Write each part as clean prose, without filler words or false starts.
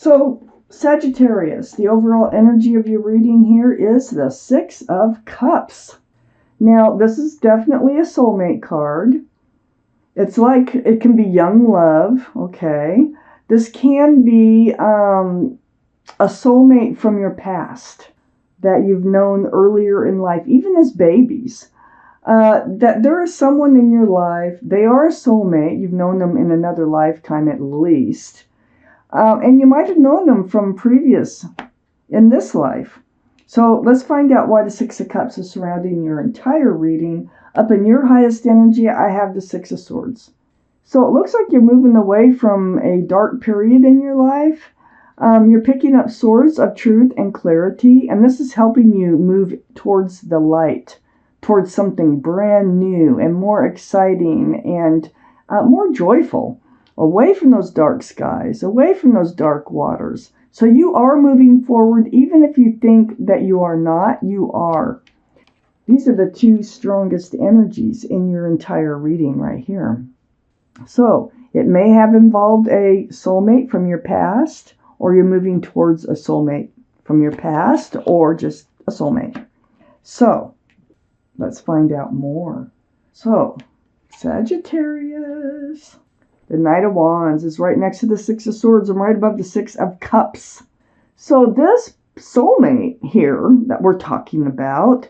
So, Sagittarius, the overall energy of your reading here is the Six of Cups. Now, this is definitely a soulmate card. It's like it can be young love, okay? This can be a soulmate from your past that you've known earlier in life, even as babies. That there is someone in your life, they are a soulmate, you've known them in another lifetime at least. And you might have known them from previous in this life. So let's find out why the Six of Cups is surrounding your entire reading. Up in your highest energy, I have the Six of Swords. So it looks like you're moving away from a dark period in your life. You're picking up swords of truth and clarity, and this is helping you move towards the light, towards something brand new and more exciting and more joyful. Away from those dark skies, away from those dark waters. So you are moving forward, even if you think that you are not, you are. These are the two strongest energies in your entire reading right here. So it may have involved a soulmate from your past, or you're moving towards a soulmate from your past, or just a soulmate. So let's find out more. So, Sagittarius. The Knight of Wands is right next to the Six of Swords and right above the Six of Cups. So this soulmate here that we're talking about,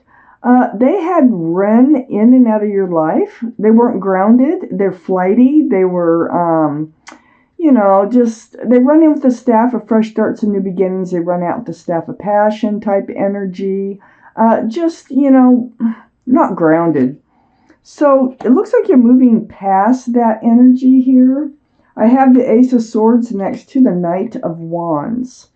they had run in and out of your life. They weren't grounded. They're flighty. They were, they run in with the staff of fresh starts and new beginnings. They run out with the staff of passion type energy. Not grounded. So it looks like you're moving past that energy here. I have the Ace of Swords next to the Knight of Wands.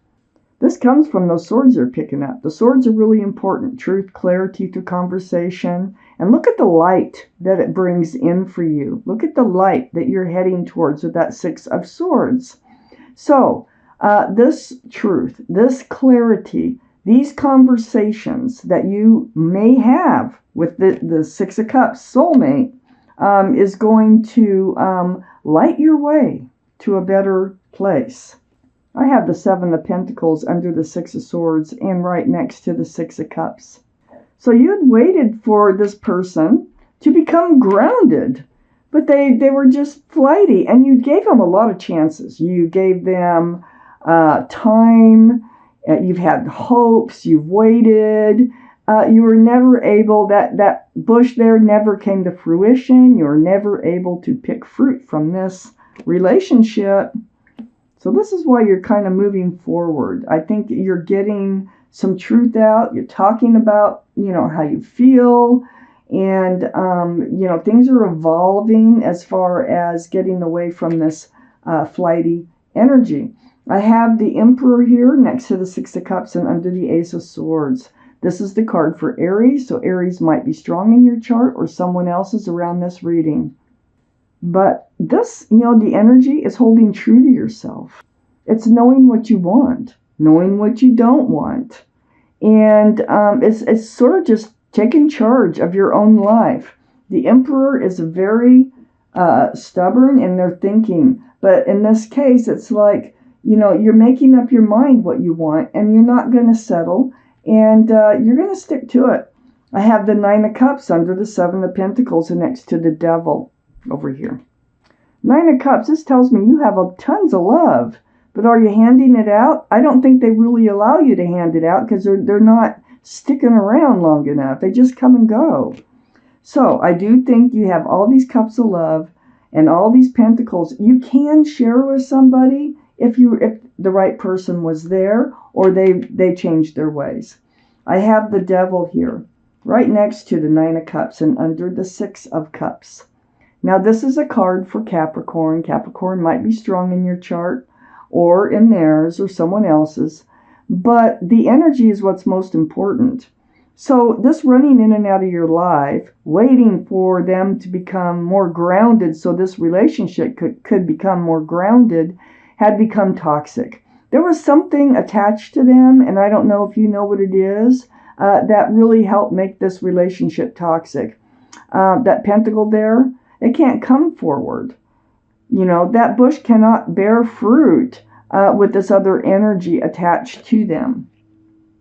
This comes from those swords you're picking up. The swords are really important. Truth, clarity through conversation. And look at the light that it brings in for you. Look at the light that you're heading towards with that Six of Swords. So this truth, this clarity, these conversations that you may have with the Six of Cups soulmate is going to light your way to a better place. I have the Seven of Pentacles under the Six of Swords and right next to the Six of Cups. So you had waited for this person to become grounded, but they were just flighty, and you gave them a lot of chances. You gave them time. You've had hopes. You've waited. You were never able, that bush there never came to fruition. You were never able to pick fruit from this relationship. So this is why you're kind of moving forward. I think you're getting some truth out. You're talking about, how you feel. And, things are evolving as far as getting away from this flighty energy. I have the Emperor here next to the Six of Cups and under the Ace of Swords. This is the card for Aries, so Aries might be strong in your chart or someone else's around this reading. But this, the energy is holding true to yourself. It's knowing what you want, knowing what you don't want. And it's sort of just taking charge of your own life. The Emperor is very stubborn in their thinking. But in this case, it's like, you're making up your mind what you want, and you're not going to settle. And you're going to stick to it. I have the Nine of Cups under the Seven of Pentacles and next to the Devil over here. Nine of Cups, this tells me you have tons of love. But are you handing it out? I don't think they really allow you to hand it out because they're not sticking around long enough. They just come and go. So I do think you have all these cups of love and all these pentacles. You can share with somebody if the right person was there or they changed their ways. I have the Devil here, right next to the Nine of Cups and under the Six of Cups. Now this is a card for Capricorn. Capricorn might be strong in your chart or in theirs or someone else's, but the energy is what's most important. So this running in and out of your life, waiting for them to become more grounded so this relationship could become more grounded, had become toxic. There was something attached to them, and I don't know if you know what it is, that really helped make this relationship toxic. That pentacle there, it can't come forward. That bush cannot bear fruit with this other energy attached to them.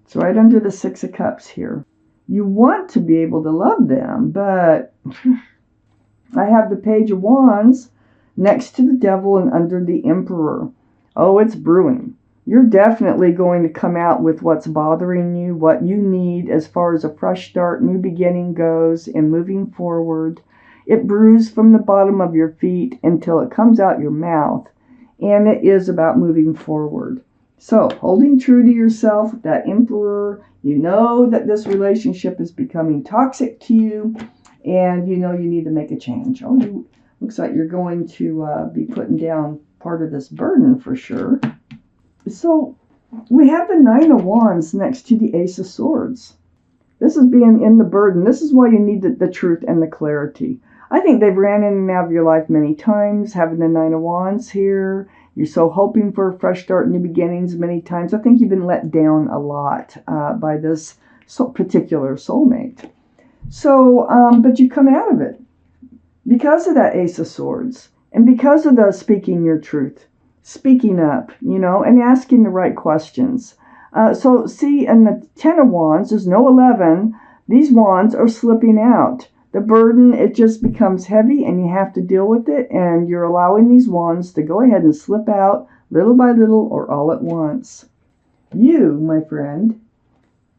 It's right under the Six of Cups here. You want to be able to love them, but I have the Page of Wands next to the Devil and under the Emperor. Oh, it's brewing. You're definitely going to come out with what's bothering you, what you need as far as a fresh start, new beginning goes, and moving forward. It brews from the bottom of your feet until it comes out your mouth, and it is about moving forward. So, holding true to yourself, that Emperor, you know that this relationship is becoming toxic to you, and you know you need to make a change. Oh, looks like you're going to be putting down part of this burden for sure. So, we have the Nine of Wands next to the Ace of Swords. This is being in the burden. This is why you need the truth and the clarity. I think they've ran in and out of your life many times, having the Nine of Wands here. You're so hoping for a fresh start, new beginnings many times. I think you've been let down a lot by this particular soulmate. So, but you come out of it because of that Ace of Swords and because of the speaking your truth, speaking up, and asking the right questions. So see, in the Ten of Wands, there's no 11. These wands are slipping out. The burden, it just becomes heavy and you have to deal with it, and you're allowing these wands to go ahead and slip out little by little or all at once. You, my friend,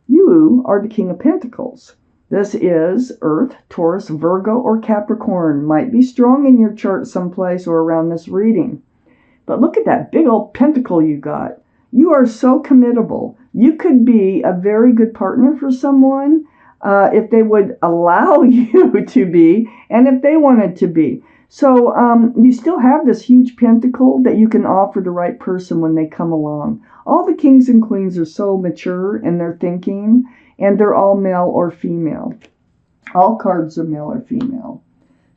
you are the King of Pentacles. This is Earth, Taurus, Virgo, or Capricorn. Might be strong in your chart someplace or around this reading. But look at that big old pentacle you got. You are so committable. You could be a very good partner for someone if they would allow you to be, and if they wanted to be. So you still have this huge pentacle that you can offer the right person when they come along. All the kings and queens are so mature in their thinking, and they're all male or female. All cards are male or female.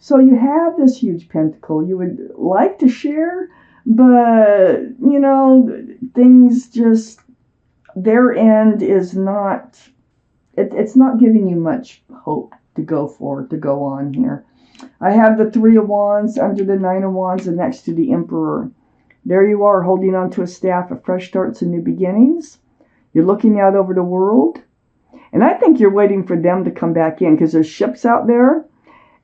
So you have this huge pentacle. You would like to share, but, things just, their end is not, it's not giving you much hope to go on here. I have the Three of Wands under the Nine of Wands and next to the Emperor. There you are, holding on to a staff of fresh starts and new beginnings. You're looking out over the world. And I think you're waiting for them to come back in because there's ships out there.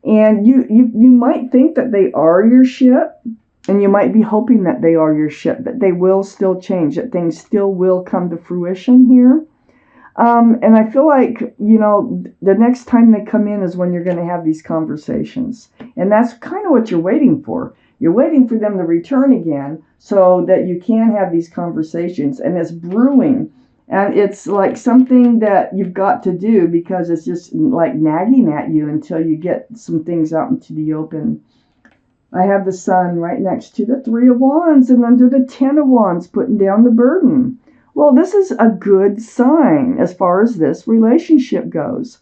And you might think that they are your ship. And you might be hoping that they are your ship, but they will still change, that things still will come to fruition here. And I feel like, the next time they come in is when you're going to have these conversations. And that's kind of what you're waiting for. You're waiting for them to return again so that you can have these conversations. And it's brewing. And it's like something that you've got to do because it's just like nagging at you until you get some things out into the open. I have the Sun right next to the Three of Wands and under the Ten of Wands, putting down the burden. Well, this is a good sign as far as this relationship goes.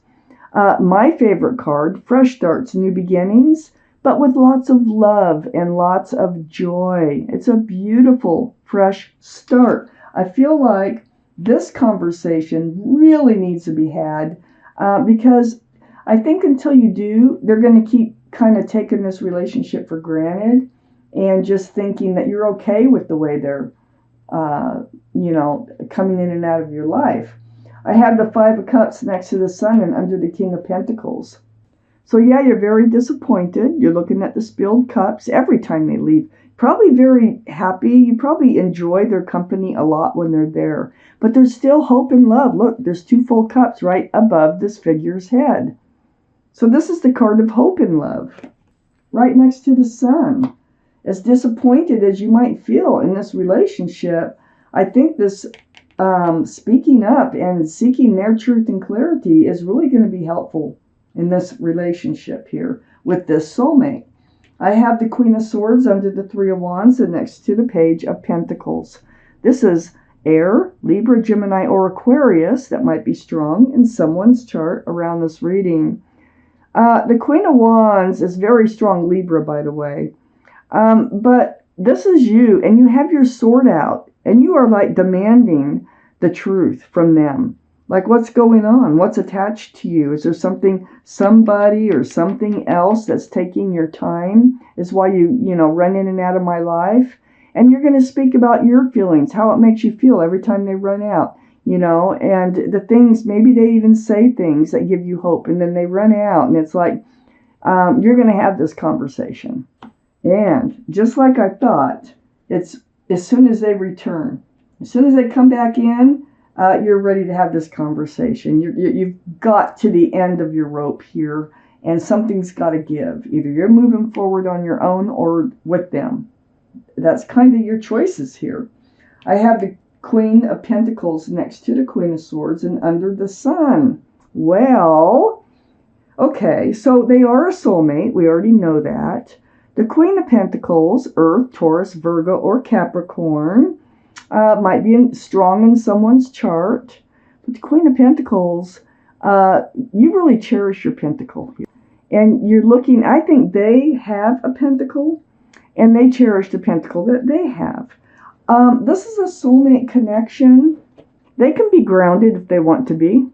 My favorite card, fresh starts, new beginnings, but with lots of love and lots of joy. It's a beautiful, fresh start. I feel like this conversation really needs to be had because I think until you do, they're going to keep kind of taking this relationship for granted and just thinking that you're okay with the way they're, coming in and out of your life. I have the Five of Cups next to the Sun and under the King of Pentacles. So yeah, you're very disappointed. You're looking at the spilled cups every time they leave. Probably very happy. You probably enjoy their company a lot when they're there. But there's still hope and love. Look, there's two full cups right above this figure's head. So this is the card of hope and love, right next to the Sun. As disappointed as you might feel in this relationship, I think this speaking up and seeking their truth and clarity is really going to be helpful in this relationship here with this soulmate. I have the Queen of Swords under the Three of Wands and next to the Page of Pentacles. This is Air, Libra, Gemini, or Aquarius that might be strong in someone's chart around this reading. The Queen of Wands is very strong Libra, by the way. But this is you, and you have your sword out, and you are like demanding the truth from them. Like, what's going on? What's attached to you? Is there somebody or something else that's taking your time? Is why you run in and out of my life? And you're going to speak about your feelings, how it makes you feel every time they run out, and the things, maybe they even say things that give you hope, and then they run out, and it's like, you're going to have this conversation. And just like I thought, it's as soon as they return, as soon as they come back in, you're ready to have this conversation. You've got to the end of your rope here, and something's got to give. Either you're moving forward on your own or with them. That's kind of your choices here. I have the Queen of Pentacles next to the Queen of Swords and under the Sun. Well, okay, so they are a soulmate. We already know that. The Queen of Pentacles, Earth, Taurus, Virgo, or Capricorn, might be strong in someone's chart. But the Queen of Pentacles, you really cherish your pentacle here. And you're looking, I think they have a pentacle, and they cherish the pentacle that they have. This is a soulmate connection. They can be grounded if they want to be.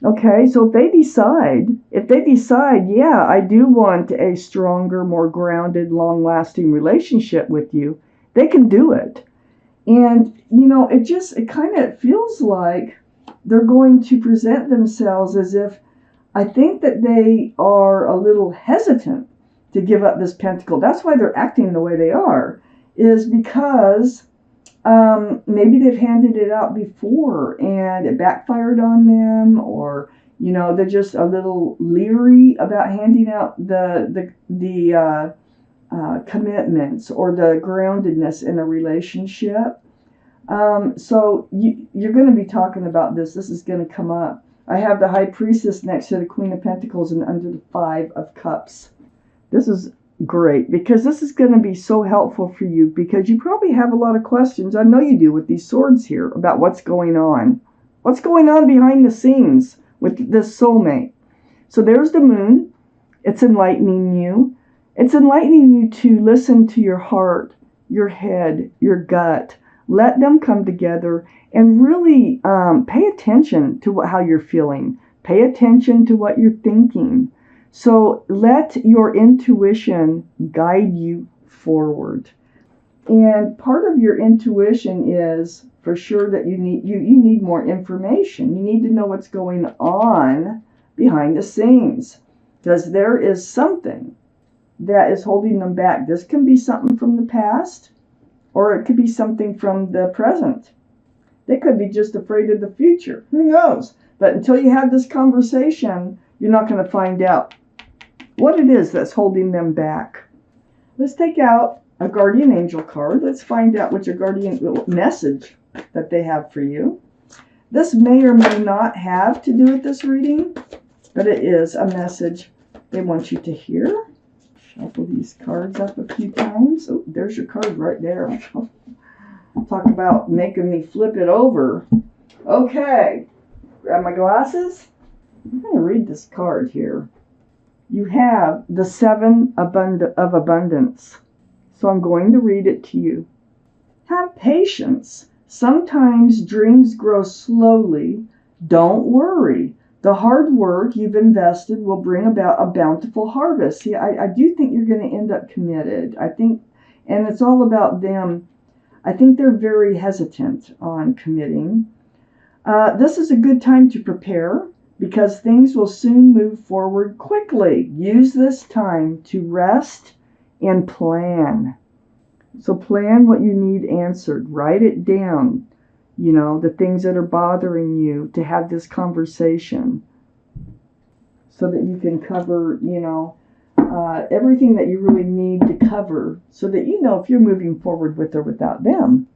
Okay, so if they decide, yeah, I do want a stronger, more grounded, long-lasting relationship with you, they can do it. And, it kind of feels like they're going to present themselves as if, I think that they are a little hesitant to give up this pentacle. That's why they're acting the way they are, is because maybe they've handed it out before and it backfired on them, or they're just a little leery about handing out the commitments or the groundedness in a relationship. So you're going to be talking about this. This is going to come up. I have the High Priestess next to the Queen of Pentacles and under the Five of Cups. This is great because this is going to be so helpful for you, because you probably have a lot of questions. I know you do, with these swords here, about what's going on. What's going on behind the scenes with this soulmate? So there's the Moon. It's enlightening you. It's enlightening you to listen to your heart, your head, your gut. Let them come together and really pay attention to how you're feeling. Pay attention to what you're thinking. So let your intuition guide you forward. And part of your intuition is for sure that you need more information. You need to know what's going on behind the scenes, because there is something that is holding them back. This can be something from the past, or it could be something from the present. They could be just afraid of the future. Who knows? But until you have this conversation, you're not going to find out what it is that's holding them back. Let's take out a guardian angel card. Let's find out what your guardian message that they have for you. This may or may not have to do with this reading, but it is a message they want you to hear. Shuffle these cards up a few times. Oh, there's your card right there. Talk about making me flip it over. Okay, grab my glasses. I'm going to read this card here. You have the Seven of Abundance. So I'm going to read it to you. Have patience. Sometimes dreams grow slowly. Don't worry. The hard work you've invested will bring about a bountiful harvest. See, I do think you're going to end up committed. I think, and it's all about them. I think they're very hesitant on committing. This is a good time to prepare, because things will soon move forward quickly. Use this time to rest and plan. So plan what you need answered. Write it down, the things that are bothering you, to have this conversation so that you can cover, everything that you really need to cover, so that if you're moving forward with or without them.